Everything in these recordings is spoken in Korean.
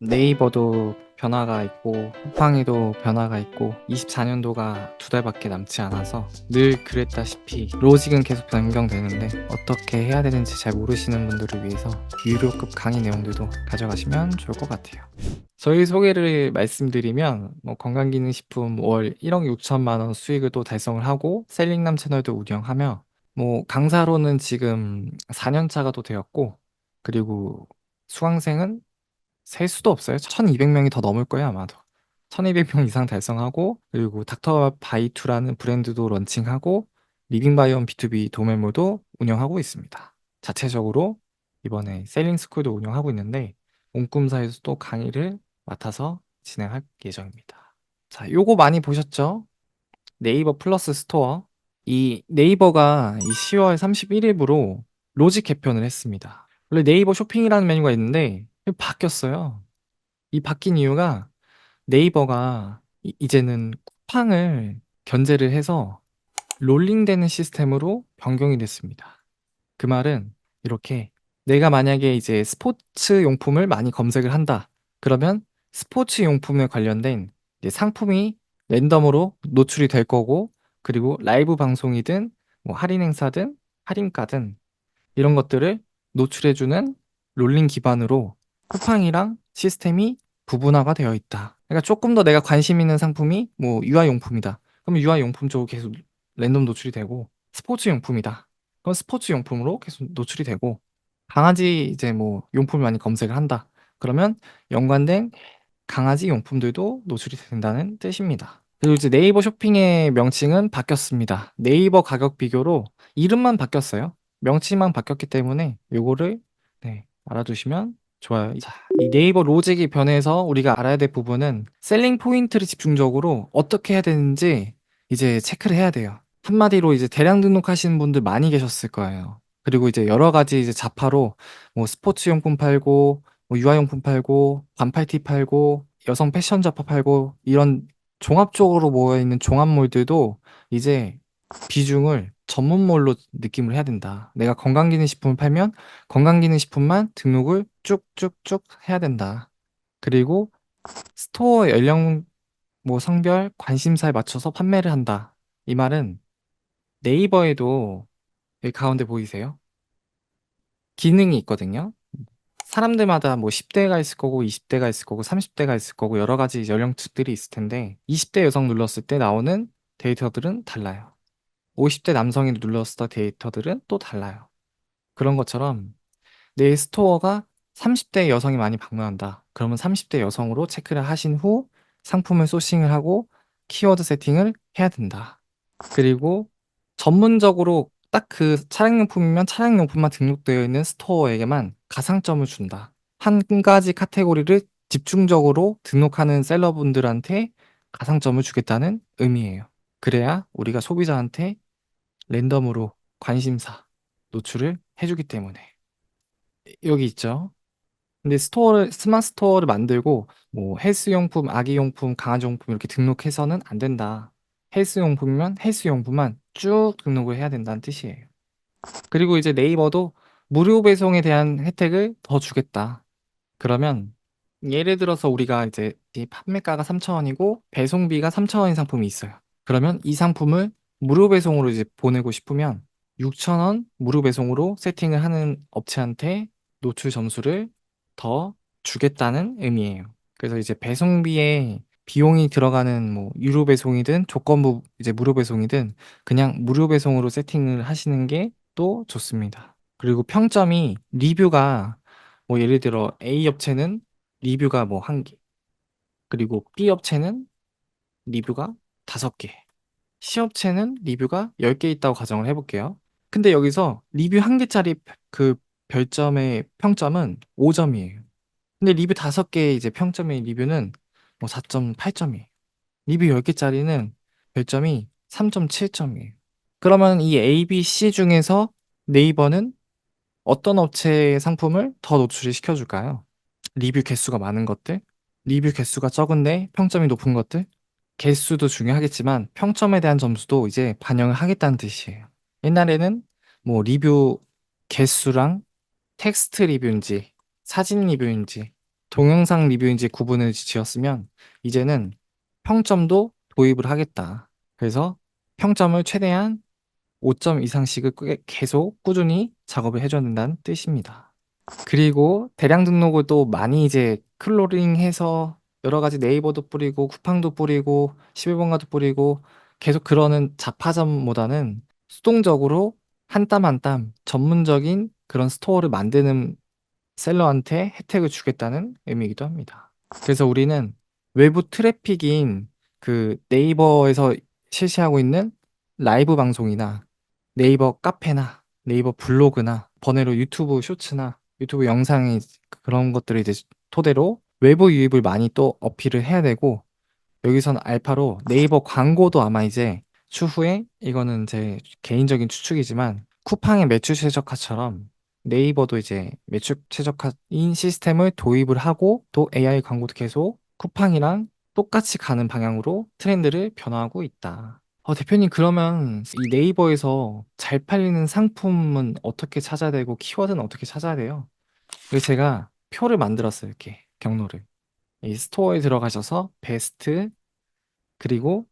네이버도 변화가 있고 쿠팡에도 변화가 있고 24년도가 2달밖에 남지 않아서 늘 그랬다시피 로직은 계속 변경되는데 어떻게 해야 되는지 잘 모르시는 분들을 위해서 유료급 강의 내용들도 가져가시면 좋을 것 같아요. 저희 소개를 말씀드리면 건강기능식품 월 1억 6천만 원 수익을 또 달성을 하고 셀링남 채널도 운영하며 강사로는 지금 4년 차가 또 되었고, 그리고 수강생은 셀 수도 없어요. 1200명이 더 넘을 거예요, 아마도. 1200명 이상 달성하고, 그리고 닥터 바이투라는 브랜드도 런칭하고, 리빙바이옴 B2B 도매몰도 운영하고 있습니다. 자체적으로 이번에 셀링 스쿨도 운영하고 있는데, 옴꿈사에서 또 강의를 맡아서 진행할 예정입니다. 자, 요거 많이 보셨죠? 네이버 플러스 스토어. 이 네이버가 이 10월 31일부로 로직 개편을 했습니다. 원래 네이버 쇼핑이라는 메뉴가 있는데, 바뀌었어요. 이 바뀐 이유가 네이버가 이제는 쿠팡을 견제를 해서 롤링되는 시스템으로 변경이 됐습니다. 그 말은 이렇게, 내가 만약에 이제 스포츠 용품을 많이 검색을 한다. 그러면 스포츠 용품에 관련된 이제 상품이 랜덤으로 노출이 될 거고, 그리고 라이브 방송이든 뭐 할인 행사든 할인가든 이런 것들을 노출해주는 롤링 기반으로 쿠팡이랑 시스템이 부분화가 되어 있다. 그러니까 조금 더 내가 관심 있는 상품이 뭐 유아용품이다. 그럼 유아용품 쪽으로 계속 랜덤 노출이 되고, 스포츠 용품이다. 그럼 스포츠 용품으로 계속 노출이 되고, 강아지 이제 뭐 용품을 많이 검색을 한다. 그러면 연관된 강아지 용품들도 노출이 된다는 뜻입니다. 그리고 이제 네이버 쇼핑의 명칭은 바뀌었습니다. 네이버 가격 비교로 이름만 바뀌었어요. 명칭만 바뀌었기 때문에 요거를 알아두시면 좋아요. 자, 이 네이버 로직이 변해서 우리가 알아야 될 부분은 셀링 포인트를 집중적으로 어떻게 해야 되는지 이제 체크를 해야 돼요. 한마디로 이제 대량 등록하시는 분들 많이 계셨을 거예요. 그리고 이제 여러 가지 이제 자파로 뭐 스포츠용품 팔고, 뭐 유아용품 팔고, 반팔티 팔고, 여성 패션 잡화 팔고, 이런 종합적으로 모여있는 종합몰들도 이제 비중을 전문몰로 느낌을 해야 된다. 내가 건강기능식품을 팔면 건강기능식품만 등록을 쭉쭉쭉 해야 된다. 그리고 스토어 연령, 뭐 성별, 관심사에 맞춰서 판매를 한다. 이 말은 네이버에도 여기 가운데 보이세요? 기능이 있거든요. 사람들마다 뭐 10대가 있을 거고 20대가 있을 거고 30대가 있을 거고 여러 가지 연령층들이 있을 텐데, 20대 여성 눌렀을 때 나오는 데이터들은 달라요. 50대 남성이 눌렀을 때 데이터들은 또 달라요. 그런 것처럼 내 스토어가 30대 여성이 많이 방문한다. 그러면 30대 여성으로 체크를 하신 후 상품을 소싱을 하고 키워드 세팅을 해야 된다. 그리고 전문적으로 딱 그 차량용품이면 차량용품만 등록되어 있는 스토어에게만 가산점을 준다. 한 가지 카테고리를 집중적으로 등록하는 셀러분들한테 가산점을 주겠다는 의미예요. 그래야 우리가 소비자한테 랜덤으로 관심사 노출을 해주기 때문에. 여기 있죠. 근데 스마트 스토어를 만들고 뭐 헬스용품, 아기용품, 강아지용품 이렇게 등록해서는 안 된다. 헬스용품이면 헬스용품만 쭉 등록을 해야 된다는 뜻이에요. 그리고 이제 네이버도 무료 배송에 대한 혜택을 더 주겠다. 그러면 예를 들어서 우리가 이제 이 판매가가 3,000원이고 배송비가 3,000원인 상품이 있어요. 그러면 이 상품을 무료 배송으로 이제 보내고 싶으면 6,000원 무료 배송으로 세팅을 하는 업체한테 노출 점수를 더 주겠다는 의미예요. 그래서 이제 배송비에 비용이 들어가는 뭐 유료 배송이든 조건부 이제 무료 배송이든 그냥 무료 배송으로 세팅을 하시는 게 또 좋습니다. 그리고 평점이 리뷰가 뭐 예를 들어 A 업체는 리뷰가 뭐 한 개, 그리고 B 업체는 리뷰가 5개, C 업체는 리뷰가 10개 있다고 가정을 해볼게요. 근데 여기서 리뷰 한 개짜리 그 별점의 평점은 5점이에요. 근데 리뷰 5개 이제 평점의 리뷰는 뭐 4.8점이에요. 리뷰 10개짜리는 별점이 3.7점이에요. 그러면 이 A, B, C 중에서 네이버는 어떤 업체의 상품을 더 노출을 시켜줄까요? 리뷰 개수가 많은 것들, 리뷰 개수가 적은데 평점이 높은 것들, 개수도 중요하겠지만 평점에 대한 점수도 이제 반영을 하겠다는 뜻이에요. 옛날에는 뭐 리뷰 개수랑 텍스트 리뷰인지 사진 리뷰인지 동영상 리뷰인지 구분을 지었으면 이제는 평점도 도입을 하겠다. 그래서 평점을 최대한 5점 이상씩을 계속 꾸준히 작업을 해줘야 된다는 뜻입니다. 그리고 대량 등록을 또 많이 이제 클로링해서 여러 가지 네이버도 뿌리고 쿠팡도 뿌리고 11번가도 뿌리고 계속 그러는 잡화점보다는 수동적으로 한 땀 한 땀 전문적인 그런 스토어를 만드는 셀러한테 혜택을 주겠다는 의미이기도 합니다. 그래서 우리는 외부 트래픽인 그 네이버에서 실시하고 있는 라이브 방송이나 네이버 카페나 네이버 블로그나 번외로 유튜브 쇼츠나 유튜브 영상이 그런 것들을 이제 토대로 외부 유입을 많이 또 어필을 해야 되고, 여기서는 알파로 네이버 광고도 아마 이제 추후에, 이거는 제 개인적인 추측이지만 쿠팡의 매출 최적화처럼 네이버도 이제 매출 최적화인 시스템을 도입을 하고 또 AI 광고도 계속 쿠팡이랑 똑같이 가는 방향으로 트렌드를 변화하고 있다. 대표님, 그러면 이 네이버에서 잘 팔리는 상품은 어떻게 찾아야 되고 키워드는 어떻게 찾아야 돼요? 그래서 제가 표를 만들었어요. 이렇게 경로를. 이 스토어에 들어가셔서 베스트, 그리고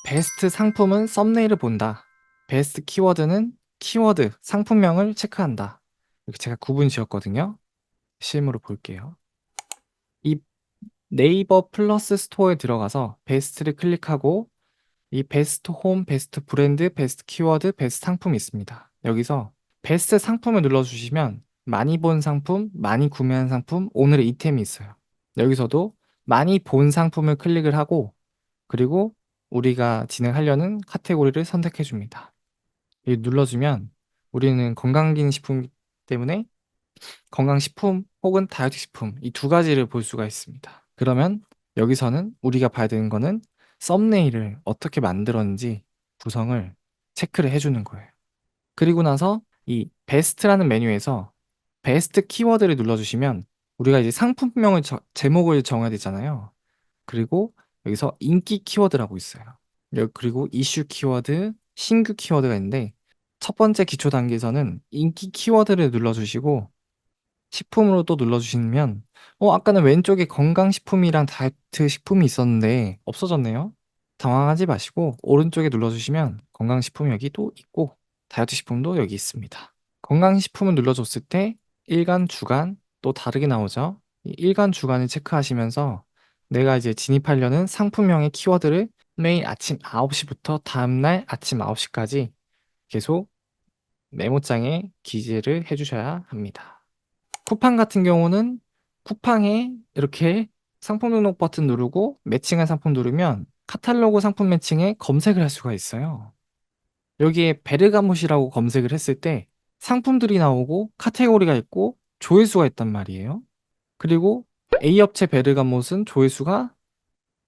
베스트 상품은 썸네일을 본다. 베스트 키워드는 키워드, 상품명을 체크한다. 이렇게 제가 구분 지었거든요. 실무로 볼게요. 이 네이버 플러스 스토어에 들어가서 베스트를 클릭하고 이 베스트 홈, 베스트 브랜드, 베스트 키워드, 베스트 상품이 있습니다. 여기서 베스트 상품을 눌러주시면 많이 본 상품, 많이 구매한 상품, 오늘의 이템이 있어요. 여기서도 많이 본 상품을 클릭을 하고, 그리고 우리가 진행하려는 카테고리를 선택해 줍니다. 이 눌러주면 우리는 건강기능식품 때문에 건강식품 혹은 다이어트식품 이 두 가지를 볼 수가 있습니다. 그러면 여기서는 우리가 봐야 되는 거는 썸네일을 어떻게 만들었는지 구성을 체크를 해주는 거예요. 그리고 나서 이 베스트라는 메뉴에서 베스트 키워드를 눌러주시면 우리가 이제 상품명을 제목을 정해야 되잖아요. 그리고 여기서 인기 키워드라고 있어요. 그리고 이슈 키워드, 신규 키워드가 있는데 첫 번째 기초 단계에서는 인기 키워드를 눌러주시고 식품으로 또 눌러주시면 아까는 왼쪽에 건강식품이랑 다이어트 식품이 있었는데 없어졌네요. 당황하지 마시고 오른쪽에 눌러주시면 건강식품이 여기 또 있고 다이어트 식품도 여기 있습니다. 건강식품을 눌러줬을 때 일간, 주간 또 다르게 나오죠. 이 일간, 주간을 체크하시면서 내가 이제 진입하려는 상품명의 키워드를 매일 아침 9시부터 다음날 아침 9시까지 계속 메모장에 기재를 해주셔야 합니다. 쿠팡 같은 경우는 쿠팡에 이렇게 상품 등록 버튼 누르고 매칭한 상품 누르면 카탈로그 상품 매칭에 검색을 할 수가 있어요. 여기에 베르가못이라고 검색을 했을 때 상품들이 나오고 카테고리가 있고 조회수가 있단 말이에요. 그리고 A업체 베르가못은 조회수가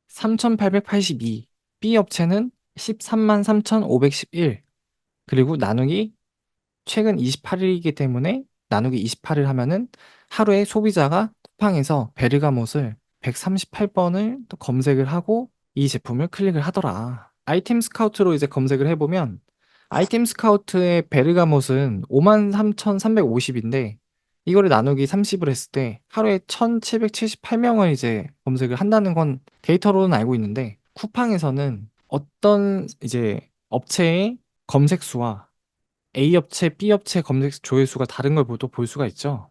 3,882, B업체는 13만 3,511, 그리고 나누기 최근 28일이기 때문에 나누기 28을 하면은 하루에 소비자가 쿠팡에서 베르가못을 138번을 또 검색을 하고 이 제품을 클릭을 하더라. 아이템 스카우트로 이제 검색을 해보면 아이템 스카우트의 베르가못은 53,350인데 이거를 나누기 30을 했을 때 하루에 1,778명을 이제 검색을 한다는 건 데이터로는 알고 있는데, 쿠팡에서는 어떤 이제 업체의 검색 수와 A업체, B업체 검색 조회수가 다른 걸 또 볼 수가 있죠.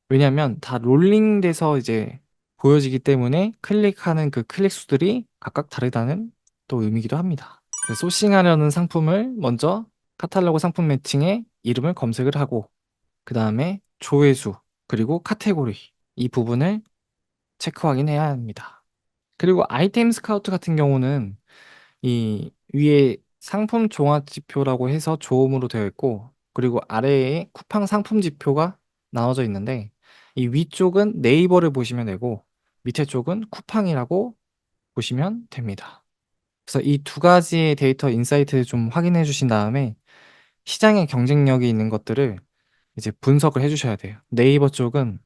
왜냐하면 다 롤링돼서 이제 보여지기 때문에 클릭하는 그 클릭 수들이 각각 다르다는 또 의미이기도 합니다. 그래서 소싱하려는 상품을 먼저 카탈로그 상품 매칭에 이름을 검색을 하고, 그 다음에 조회수, 그리고 카테고리, 이 부분을 체크 확인해야 합니다. 그리고 아이템 스카우트 같은 경우는 이 위에 상품 종합 지표라고 해서 조음으로 되어 있고, 그리고 아래에 쿠팡 상품 지표가 나눠져 있는데 이 위쪽은 네이버를 보시면 되고 밑에 쪽은 쿠팡이라고 보시면 됩니다. 그래서 이 두 가지의 데이터 인사이트를 좀 확인해 주신 다음에 시장의 경쟁력이 있는 것들을 이제 분석을 해 주셔야 돼요. 네이버 쪽은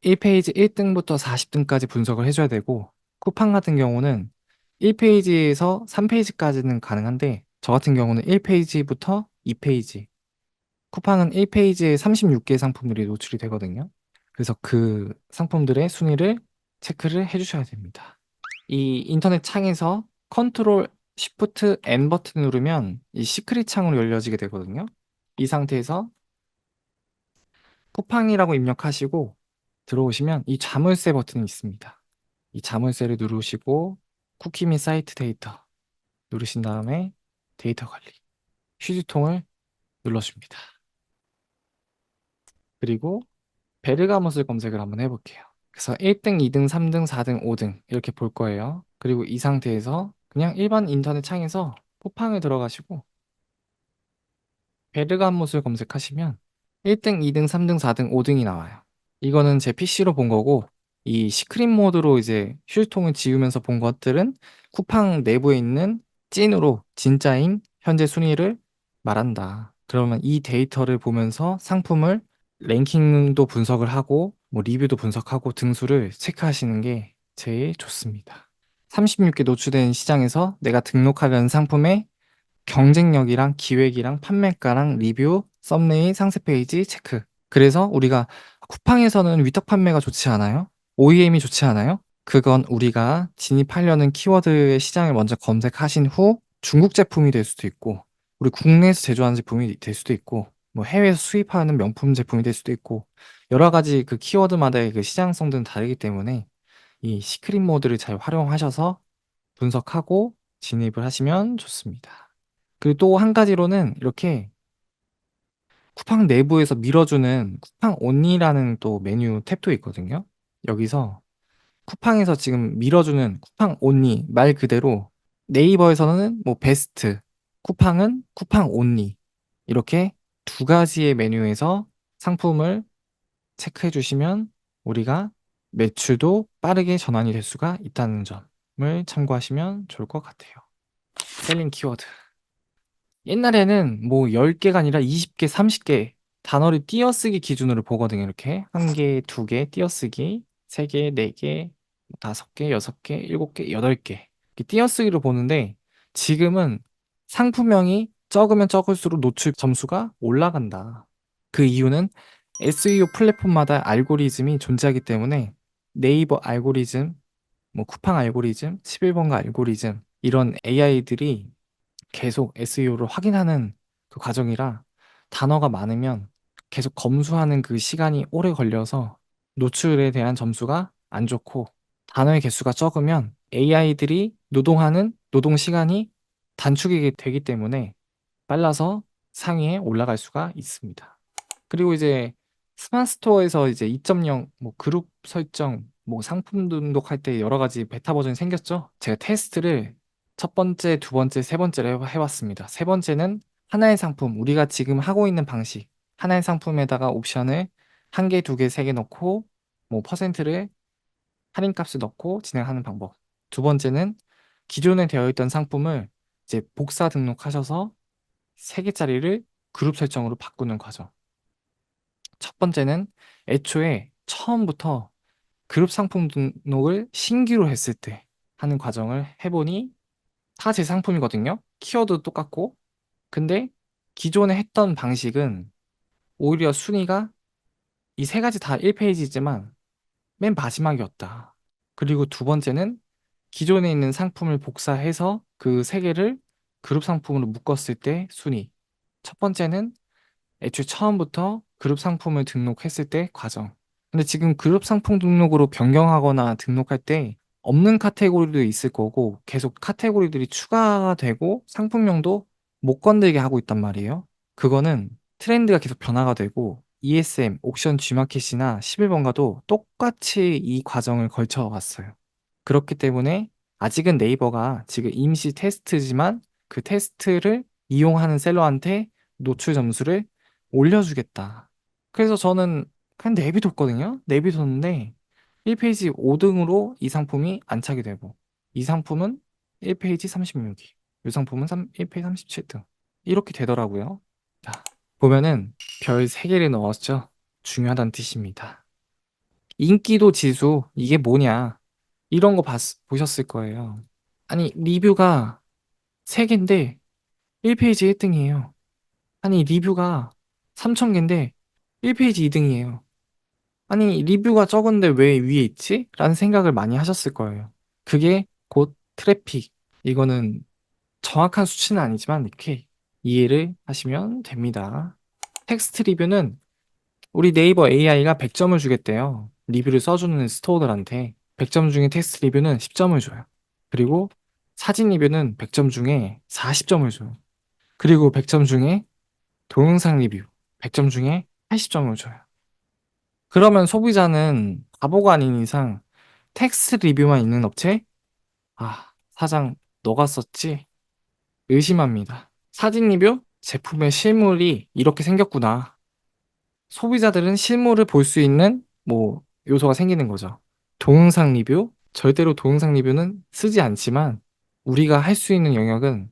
1페이지 1등부터 40등까지 분석을 해줘야 되고, 쿠팡 같은 경우는 1페이지에서 3페이지까지는 가능한데 저 같은 경우는 1페이지부터 2페이지, 쿠팡은 1페이지에 36개의 상품들이 노출이 되거든요. 그래서 그 상품들의 순위를 체크를 해주셔야 됩니다. 이 인터넷 창에서 컨트롤 쉬프트 N 버튼 누르면 이 시크릿 창으로 열려지게 되거든요. 이 상태에서 쿠팡이라고 입력하시고 들어오시면 이 자물쇠 버튼이 있습니다. 이 자물쇠를 누르시고 쿠키 및 사이트 데이터 누르신 다음에 데이터 관리 휴지통을 눌러줍니다. 그리고 베르가못을 검색을 한번 해볼게요. 그래서 1등, 2등, 3등, 4등, 5등 이렇게 볼 거예요. 그리고 이 상태에서 그냥 일반 인터넷 창에서 쿠팡을 들어가시고 베르가못을 검색하시면 1등, 2등, 3등, 4등, 5등이 나와요. 이거는 제 PC로 본 거고 이 시크릿 모드로 이제 휴지통을 지우면서 본 것들은 쿠팡 내부에 있는 찐으로 진짜인 현재 순위를 말한다. 그러면 이 데이터를 보면서 상품을 랭킹도 분석을 하고 뭐 리뷰도 분석하고 등수를 체크하시는 게 제일 좋습니다. 36개 노출된 시장에서 내가 등록하려는 상품의 경쟁력이랑 기획이랑 판매가랑 리뷰, 썸네일, 상세 페이지 체크. 그래서 우리가 쿠팡에서는 위탁 판매가 좋지 않아요? OEM이 좋지 않아요? 그건 우리가 진입하려는 키워드의 시장을 먼저 검색하신 후 중국 제품이 될 수도 있고 우리 국내에서 제조하는 제품이 될 수도 있고 뭐 해외에서 수입하는 명품 제품이 될 수도 있고 여러 가지 그 키워드마다의 그 시장성들은 다르기 때문에 이 시크릿 모드를 잘 활용하셔서 분석하고 진입을 하시면 좋습니다. 그리고 또 한 가지로는 이렇게 쿠팡 내부에서 밀어주는 쿠팡 온리라는 또 메뉴 탭도 있거든요. 여기서 쿠팡에서 지금 밀어주는 쿠팡 온리 말 그대로 네이버에서는 뭐 베스트, 쿠팡은 쿠팡 온리 이렇게 두 가지의 메뉴에서 상품을 체크해 주시면 우리가 매출도 빠르게 전환이 될 수가 있다는 점을 참고하시면 좋을 것 같아요. 셀링 키워드. 옛날에는 뭐 10개가 아니라 20개, 30개 단어를 띄어쓰기 기준으로 보거든요. 이렇게 1개, 2개 띄어쓰기, 3개, 4개, 5개, 6개, 7개, 8개 이렇게 띄어쓰기로 보는데 지금은 상품명이 적으면 적을수록 노출 점수가 올라간다. 그 이유는 SEO 플랫폼마다 알고리즘이 존재하기 때문에 네이버 알고리즘, 뭐 쿠팡 알고리즘, 11번가 알고리즘 이런 AI들이 계속 SEO를 확인하는 그 과정이라 단어가 많으면 계속 검수하는 그 시간이 오래 걸려서 노출에 대한 점수가 안 좋고 단어의 개수가 적으면 AI들이 노동하는 노동 시간이 단축이 되기 때문에 빨라서 상위에 올라갈 수가 있습니다. 그리고 이제 스마트 스토어에서 이제 2.0 뭐 그룹 설정 뭐 상품 등록할 때 여러 가지 베타 버전이 생겼죠. 제가 테스트를 첫 번째, 두 번째, 세 번째로 해봤습니다. 세 번째는 하나의 상품, 우리가 지금 하고 있는 방식, 하나의 상품에다가 옵션을 한 개, 두 개, 세 개 넣고 뭐 퍼센트를 할인값을 넣고 진행하는 방법. 두 번째는 기존에 되어 있던 상품을 이제 복사 등록하셔서 세 개짜리를 그룹 설정으로 바꾸는 과정. 첫 번째는 애초에 처음부터 그룹 상품 등록을 신규로 했을 때 하는 과정을 해보니 다 제 상품이거든요. 키워드도 똑같고. 근데 기존에 했던 방식은 오히려 순위가 이 세 가지 다 1페이지지만 맨 마지막이었다. 그리고 두 번째는 기존에 있는 상품을 복사해서 그 세 개를 그룹 상품으로 묶었을 때 순위. 첫 번째는 애초에 처음부터 그룹 상품을 등록했을 때 과정. 근데 지금 그룹 상품 등록으로 변경하거나 등록할 때 없는 카테고리도 있을 거고 계속 카테고리들이 추가가 되고 상품명도 못 건들게 하고 있단 말이에요. 그거는 트렌드가 계속 변화가 되고 ESM, 옥션 G마켓이나 11번가도 똑같이 이 과정을 걸쳐 왔어요. 그렇기 때문에 아직은 네이버가 지금 임시 테스트지만 그 테스트를 이용하는 셀러한테 노출 점수를 올려주겠다. 그래서 저는 그냥 내비뒀거든요. 내비뒀는데 1페이지 5등으로 이 상품이 안착이 되고 이 상품은 1페이지 36위, 이 상품은 1페이지 37등 이렇게 되더라고요. 자, 보면은 별 3개를 넣었죠. 중요하다는 뜻입니다. 인기도 지수 이게 뭐냐 이런 거 보셨을 거예요. 아니 리뷰가 3개인데 1페이지 1등이에요. 아니 리뷰가 3,000개인데 1페이지 2등이에요. 아니, 리뷰가 적은데 왜 위에 있지? 라는 생각을 많이 하셨을 거예요. 그게 곧 트래픽. 이거는 정확한 수치는 아니지만 이렇게 이해를 하시면 됩니다. 텍스트 리뷰는 우리 네이버 AI가 100점을 주겠대요. 리뷰를 써주는 스토어들한테 100점 중에 텍스트 리뷰는 10점을 줘요. 그리고 사진 리뷰는 100점 중에 40점을 줘요. 그리고 100점 중에 동영상 리뷰 100점 중에 80점을 줘요. 그러면 소비자는 바보가 아닌 이상 텍스트 리뷰만 있는 업체? 아, 사장, 너가 썼지? 의심합니다. 사진 리뷰? 제품의 실물이 이렇게 생겼구나. 소비자들은 실물을 볼 수 있는 요소가 생기는 거죠. 동영상 리뷰? 절대로 동영상 리뷰는 쓰지 않지만 우리가 할 수 있는 영역은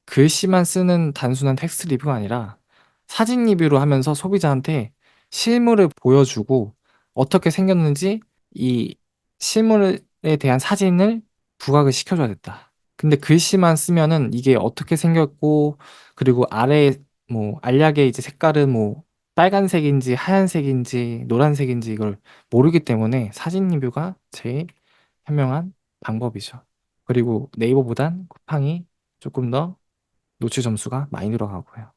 글씨만 쓰는 단순한 텍스트 리뷰가 아니라 사진 리뷰로 하면서 소비자한테 실물을 보여주고 어떻게 생겼는지 이 실물에 대한 사진을 부각을 시켜줘야 됐다. 근데 글씨만 쓰면은 이게 어떻게 생겼고 그리고 아래에 알약의 이제 색깔은 빨간색인지 하얀색인지 노란색인지 이걸 모르기 때문에 사진 리뷰가 제일 현명한 방법이죠. 그리고 네이버보단 쿠팡이 조금 더 노출 점수가 많이 들어가고요.